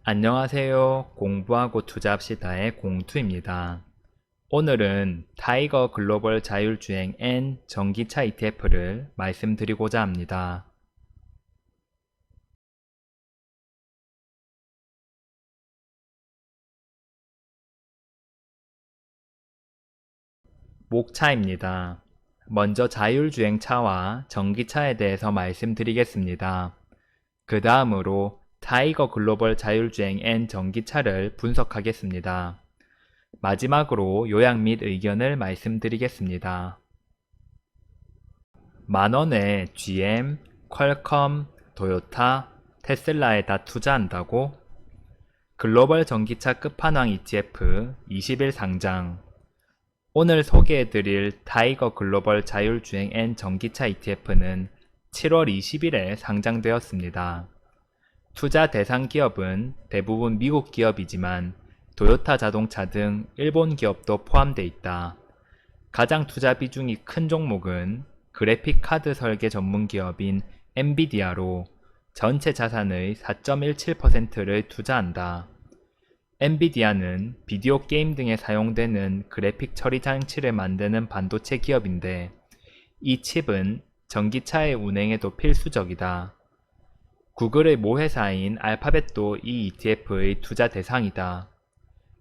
안녕하세요. 공부하고 투자합시다의 공투입니다. 오늘은 타이거 글로벌 자율주행 N 전기차 ETF를 말씀드리고자 합니다. 목차입니다. 먼저 자율주행차와 전기차에 대해서 말씀드리겠습니다. 그 다음으로 타이거 글로벌 자율주행 N 전기차를 분석하겠습니다. 마지막으로 요약 및 의견을 말씀드리겠습니다. 만원에 GM, 퀄컴, 도요타, 테슬라에 다 투자한다고? 글로벌 전기차 끝판왕 ETF 20일 상장. 오늘 소개해드릴 타이거 글로벌 자율주행 N 전기차 ETF는 7월 20일에 상장되었습니다. 투자 대상 기업은 대부분 미국 기업이지만 도요타 자동차 등 일본 기업도 포함되어 있다. 가장 투자 비중이 큰 종목은 그래픽 카드 설계 전문 기업인 엔비디아로 전체 자산의 4.17%를 투자한다. 엔비디아는 비디오 게임 등에 사용되는 그래픽 처리 장치를 만드는 반도체 기업인데 이 칩은 전기차의 운행에도 필수적이다. 구글의 모회사인 알파벳도 이 ETF의 투자 대상이다.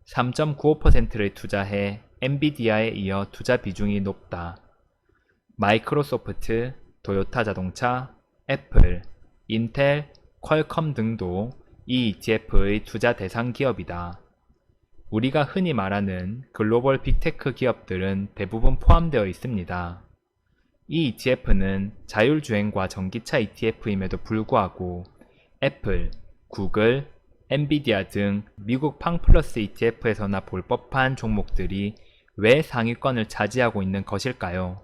3.95%를 투자해 엔비디아에 이어 투자 비중이 높다. 마이크로소프트, 도요타 자동차, 애플, 인텔, 퀄컴 등도 이 ETF의 투자 대상 기업이다. 우리가 흔히 말하는 글로벌 빅테크 기업들은 대부분 포함되어 있습니다. 이 ETF는 자율주행과 전기차 ETF임에도 불구하고 애플, 구글, 엔비디아 등 미국 팡플러스 ETF에서나 볼 법한 종목들이 왜 상위권을 차지하고 있는 것일까요?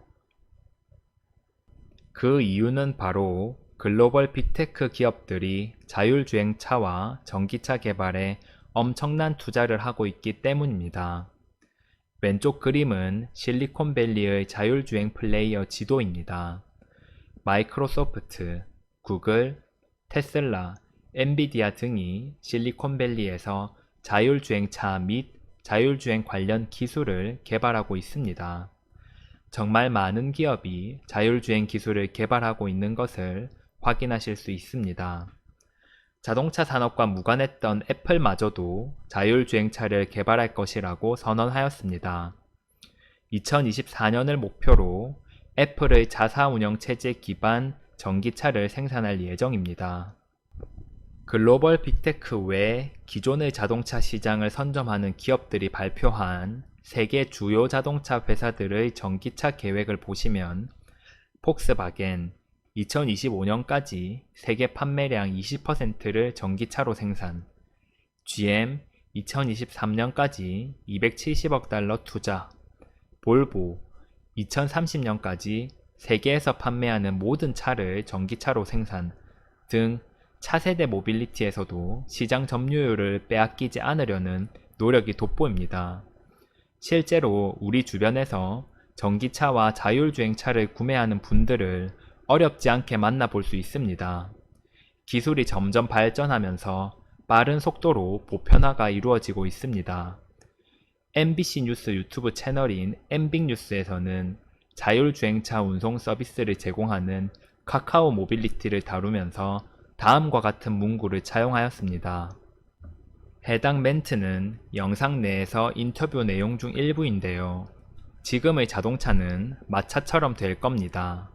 그 이유는 바로 글로벌 빅테크 기업들이 자율주행차와 전기차 개발에 엄청난 투자를 하고 있기 때문입니다. 왼쪽 그림은 실리콘밸리의 자율주행 플레이어 지도입니다. 마이크로소프트, 구글, 테슬라, 엔비디아 등이 실리콘밸리에서 자율주행차 및 자율주행 관련 기술을 개발하고 있습니다. 정말 많은 기업이 자율주행 기술을 개발하고 있는 것을 확인하실 수 있습니다. 자동차 산업과 무관했던 애플마저도 자율주행차를 개발할 것이라고 선언하였습니다. 2024년을 목표로 애플의 자사운영체제 기반 전기차를 생산할 예정입니다. 글로벌 빅테크 외 기존의 자동차 시장을 선점하는 기업들이 발표한 세계 주요 자동차 회사들의 전기차 계획을 보시면 폭스바겐 2025년까지 세계 판매량 20%를 전기차로 생산, GM 2023년까지 270억 달러 투자, 볼보 2030년까지 세계에서 판매하는 모든 차를 전기차로 생산 등 차세대 모빌리티에서도 시장 점유율을 빼앗기지 않으려는 노력이 돋보입니다. 실제로 우리 주변에서 전기차와 자율주행차를 구매하는 분들을 어렵지 않게 만나볼 수 있습니다. 기술이 점점 발전하면서 빠른 속도로 보편화가 이루어지고 있습니다. MBC 뉴스 유튜브 채널인 MBN뉴스에서는 자율주행차 운송 서비스를 제공하는 카카오 모빌리티를 다루면서 다음과 같은 문구를 차용하였습니다. 해당 멘트는 영상 내에서 인터뷰 내용 중 일부인데요. 지금의 자동차는 마차처럼 될 겁니다.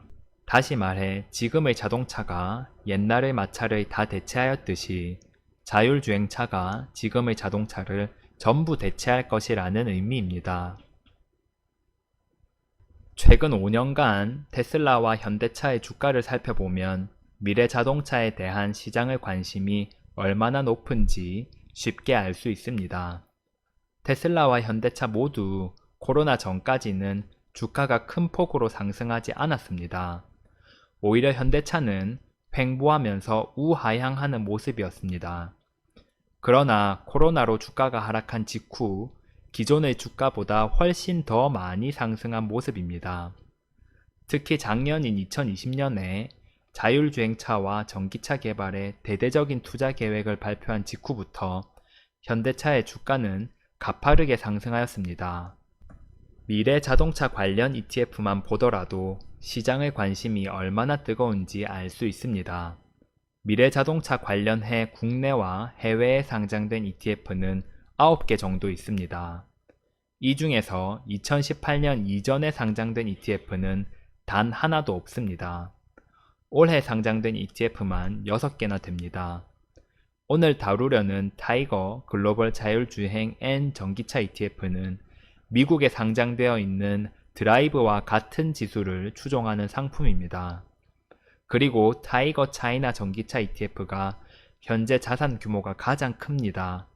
다시 말해 지금의 자동차가 옛날의 마차를 다 대체하였듯이 자율주행차가 지금의 자동차를 전부 대체할 것이라는 의미입니다. 최근 5년간 테슬라와 현대차의 주가를 살펴보면 미래 자동차에 대한 시장의 관심이 얼마나 높은지 쉽게 알 수 있습니다. 테슬라와 현대차 모두 코로나 전까지는 주가가 큰 폭으로 상승하지 않았습니다. 오히려 현대차는 횡보하면서 우하향하는 모습이었습니다. 그러나 코로나로 주가가 하락한 직후 기존의 주가보다 훨씬 더 많이 상승한 모습입니다. 특히 작년인 2020년에 자율주행차와 전기차 개발에 대대적인 투자 계획을 발표한 직후부터 현대차의 주가는 가파르게 상승하였습니다. 미래 자동차 관련 ETF만 보더라도 시장의 관심이 얼마나 뜨거운지 알 수 있습니다. 미래 자동차 관련해 국내와 해외에 상장된 ETF는 9개 정도 있습니다. 이 중에서 2018년 이전에 상장된 ETF는 단 하나도 없습니다. 올해 상장된 ETF만 6개나 됩니다. 오늘 다루려는 타이거 글로벌 자율주행 N 전기차 ETF는 미국에 상장되어 있는 드라이브와 같은 지수를 추종하는 상품입니다. 그리고 타이거 차이나 전기차 ETF가 현재 자산 규모가 가장 큽니다.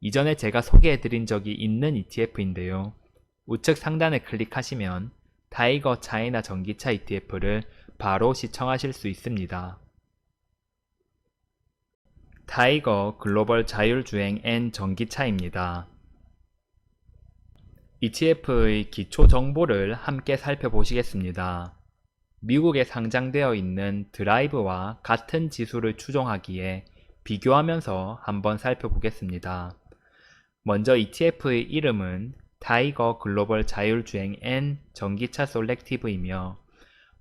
이전에 제가 소개해드린 적이 있는 ETF인데요. 우측 상단을 클릭하시면 타이거 차이나 전기차 ETF를 바로 시청하실 수 있습니다. 타이거 글로벌 자율주행 N 전기차입니다. ETF의 기초 정보를 함께 살펴보시겠습니다. 미국에 상장되어 있는 드라이브와 같은 지수를 추종하기에 비교하면서 한번 살펴보겠습니다. 먼저 ETF의 이름은 타이거 글로벌 자율주행 N 전기차 솔렉티브이며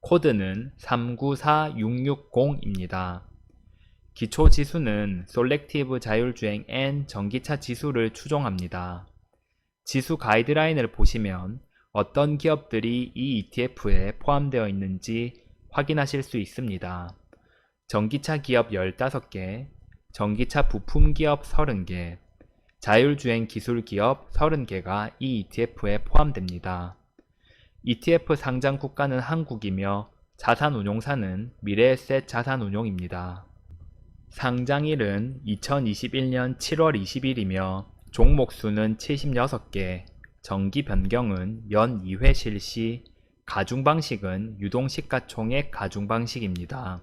코드는 394660입니다. 기초 지수는 솔렉티브 자율주행 N 전기차 지수를 추종합니다. 지수 가이드라인을 보시면 어떤 기업들이 이 ETF에 포함되어 있는지 확인하실 수 있습니다. 전기차 기업 15개, 전기차 부품 기업 30개, 자율주행 기술 기업 30개가 이 ETF에 포함됩니다. ETF 상장 국가는 한국이며 자산운용사는 미래에셋 자산운용입니다. 상장일은 2021년 7월 20일이며 종목 수는 76개, 정기 변경은 연 2회 실시, 가중 방식은 유동시가총액 가중 방식입니다.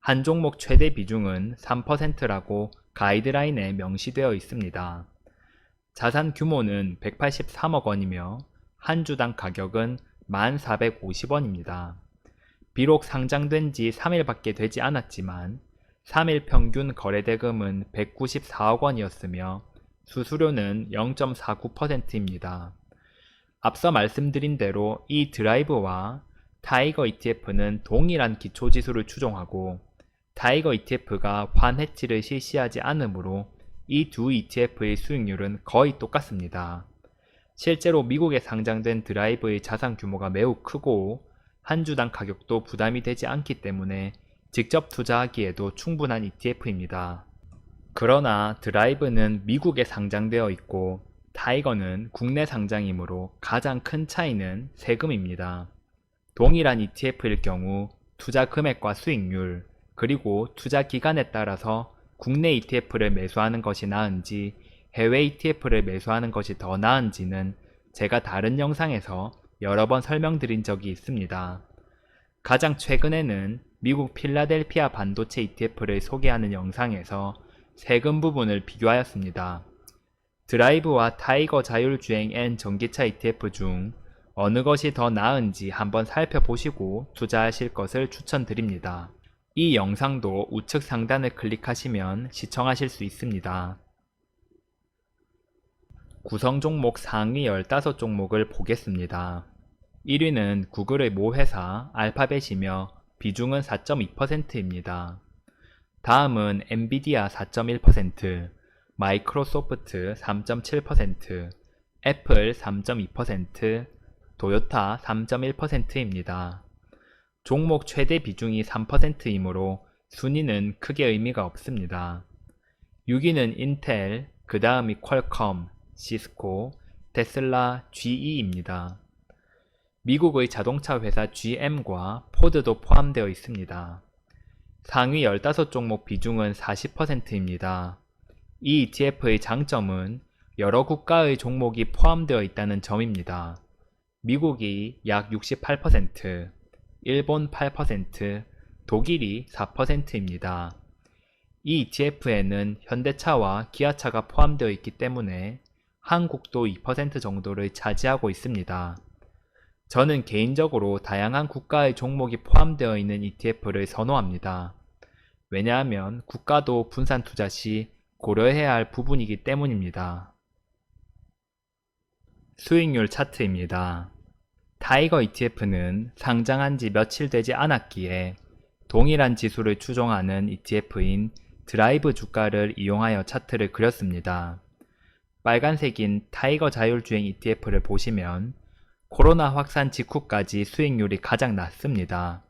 한 종목 최대 비중은 3%라고 가이드라인에 명시되어 있습니다. 자산 규모는 183억 원이며 한 주당 가격은 1,450원입니다. 비록 상장된 지 3일밖에 되지 않았지만 3일 평균 거래대금은 194억 원이었으며 수수료는 0.49%입니다. 앞서 말씀드린 대로 이 드라이브와 타이거 ETF는 동일한 기초지수를 추종하고 타이거 ETF가 환해지를 실시하지 않으므로 이 두 ETF의 수익률은 거의 똑같습니다. 실제로 미국에 상장된 드라이브의 자산 규모가 매우 크고 한 주당 가격도 부담이 되지 않기 때문에 직접 투자하기에도 충분한 ETF입니다. 그러나 드라이브는 미국에 상장되어 있고 타이거는 국내 상장이므로 가장 큰 차이는 세금입니다. 동일한 ETF일 경우 투자 금액과 수익률, 그리고 투자 기간에 따라서 국내 ETF를 매수하는 것이 나은지 해외 ETF를 매수하는 것이 더 나은지는 제가 다른 영상에서 여러 번 설명드린 적이 있습니다. 가장 최근에는 미국 필라델피아 반도체 ETF를 소개하는 영상에서 세금 부분을 비교하였습니다. 드라이브와 타이거 자율주행 N 전기차 ETF 중 어느 것이 더 나은지 한번 살펴보시고 투자하실 것을 추천드립니다. 이 영상도 우측 상단을 클릭하시면 시청하실 수 있습니다. 구성 종목 상위 15종목을 보겠습니다. 1위는 구글의 모 회사 알파벳이며 비중은 4.2%입니다. 다음은 엔비디아 4.1%, 마이크로소프트 3.7%, 애플 3.2%, 도요타 3.1%입니다. 종목 최대 비중이 3%이므로 순위는 크게 의미가 없습니다. 6위는 인텔, 그 다음이 퀄컴, 시스코, 테슬라, GE입니다. 미국의 자동차 회사 GM과 포드도 포함되어 있습니다. 상위 15종목 비중은 40%입니다. 이 ETF의 장점은 여러 국가의 종목이 포함되어 있다는 점입니다. 미국이 약 68%, 일본 8%, 독일이 4%입니다. 이 ETF에는 현대차와 기아차가 포함되어 있기 때문에 한국도 2% 정도를 차지하고 있습니다. 저는 개인적으로 다양한 국가의 종목이 포함되어 있는 ETF를 선호합니다. 왜냐하면 국가도 분산 투자 시 고려해야 할 부분이기 때문입니다. 수익률 차트입니다. 타이거 ETF는 상장한 지 며칠 되지 않았기에 동일한 지수를 추종하는 ETF인 드라이브 주가를 이용하여 차트를 그렸습니다. 빨간색인 타이거 자율주행 ETF를 보시면 코로나 확산 직후까지 수익률이 가장 낮습니다.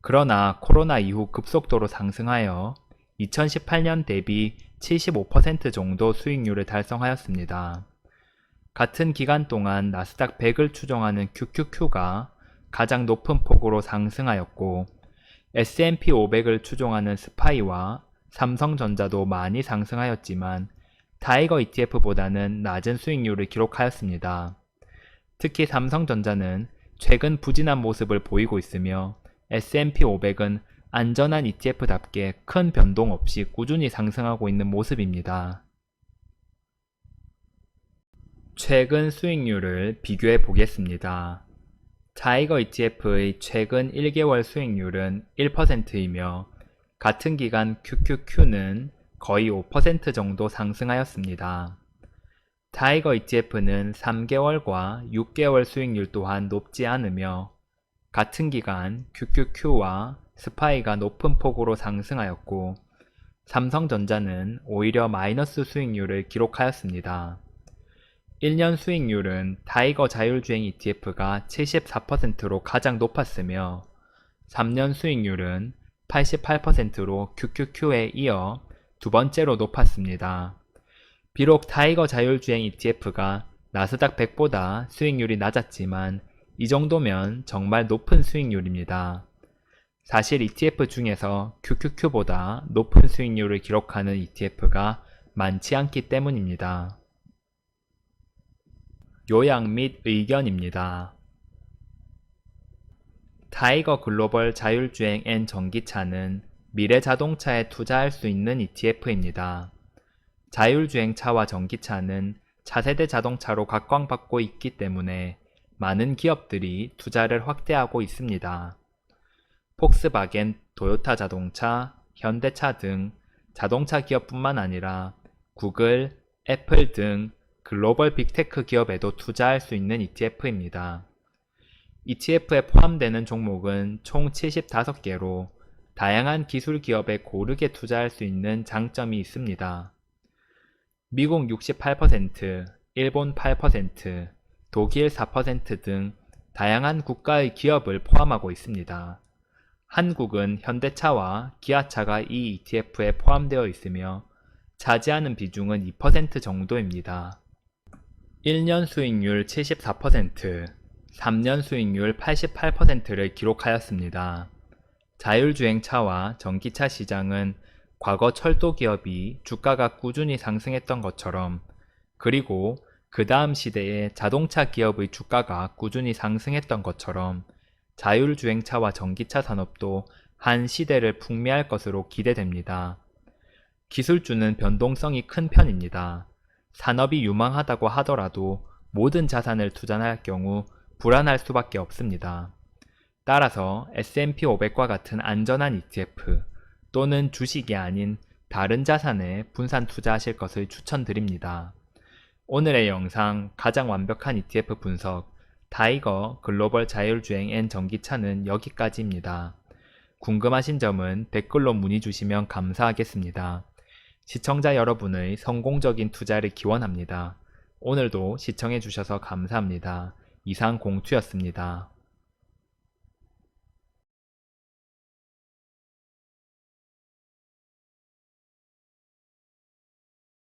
그러나 코로나 이후 급속도로 상승하여 2018년 대비 75% 정도 수익률을 달성하였습니다. 같은 기간 동안 나스닥 100을 추종하는 QQQ가 가장 높은 폭으로 상승하였고 S&P 500을 추종하는 스파이와 삼성전자도 많이 상승하였지만 타이거 ETF보다는 낮은 수익률을 기록하였습니다. 특히 삼성전자는 최근 부진한 모습을 보이고 있으며 S&P 500은 안전한 ETF답게 큰 변동 없이 꾸준히 상승하고 있는 모습입니다. 최근 수익률을 비교해 보겠습니다. 타이거 ETF의 최근 1개월 수익률은 1%이며 같은 기간 QQQ는 거의 5% 정도 상승하였습니다. 타이거 ETF는 3개월과 6개월 수익률 또한 높지 않으며 같은 기간 QQQ와 스파이가 높은 폭으로 상승하였고 삼성전자는 오히려 마이너스 수익률을 기록하였습니다. 1년 수익률은 타이거 자율주행 ETF가 74%로 가장 높았으며 3년 수익률은 88%로 QQQ에 이어 두 번째로 높았습니다. 비록 타이거 자율주행 ETF가 나스닥 100보다 수익률이 낮았지만 이 정도면 정말 높은 수익률입니다. 사실 ETF 중에서 QQQ보다 높은 수익률을 기록하는 ETF가 많지 않기 때문입니다. 요약 및 의견입니다. 타이거 글로벌 자율주행 N 전기차는 미래 자동차에 투자할 수 있는 ETF입니다. 자율주행차와 전기차는 차세대 자동차로 각광받고 있기 때문에 많은 기업들이 투자를 확대하고 있습니다. 폭스바겐, 도요타 자동차, 현대차 등 자동차 기업뿐만 아니라 구글, 애플 등 글로벌 빅테크 기업에도 투자할 수 있는 ETF입니다. ETF에 포함되는 종목은 총 75개로 다양한 기술 기업에 고르게 투자할 수 있는 장점이 있습니다. 미국 68%, 일본 8%, 독일 4% 등 다양한 국가의 기업을 포함하고 있습니다. 한국은 현대차와 기아차가 이 ETF에 포함되어 있으며 차지하는 비중은 2% 정도입니다. 1년 수익률 74%, 3년 수익률 88%를 기록하였습니다. 자율주행차와 전기차 시장은 과거 철도 기업이 주가가 꾸준히 상승했던 것처럼 그리고 그 다음 시대에 자동차 기업의 주가가 꾸준히 상승했던 것처럼 자율주행차와 전기차 산업도 한 시대를 풍미할 것으로 기대됩니다. 기술주는 변동성이 큰 편입니다. 산업이 유망하다고 하더라도 모든 자산을 투자할 경우 불안할 수밖에 없습니다. 따라서 S&P 500과 같은 안전한 ETF 또는 주식이 아닌 다른 자산에 분산 투자하실 것을 추천드립니다. 오늘의 영상 가장 완벽한 ETF 분석 타이거 글로벌 자율주행 N 전기차는 여기까지입니다. 궁금하신 점은 댓글로 문의 주시면 감사하겠습니다. 시청자 여러분의 성공적인 투자를 기원합니다. 오늘도 시청해 주셔서 감사합니다. 이상 공투였습니다.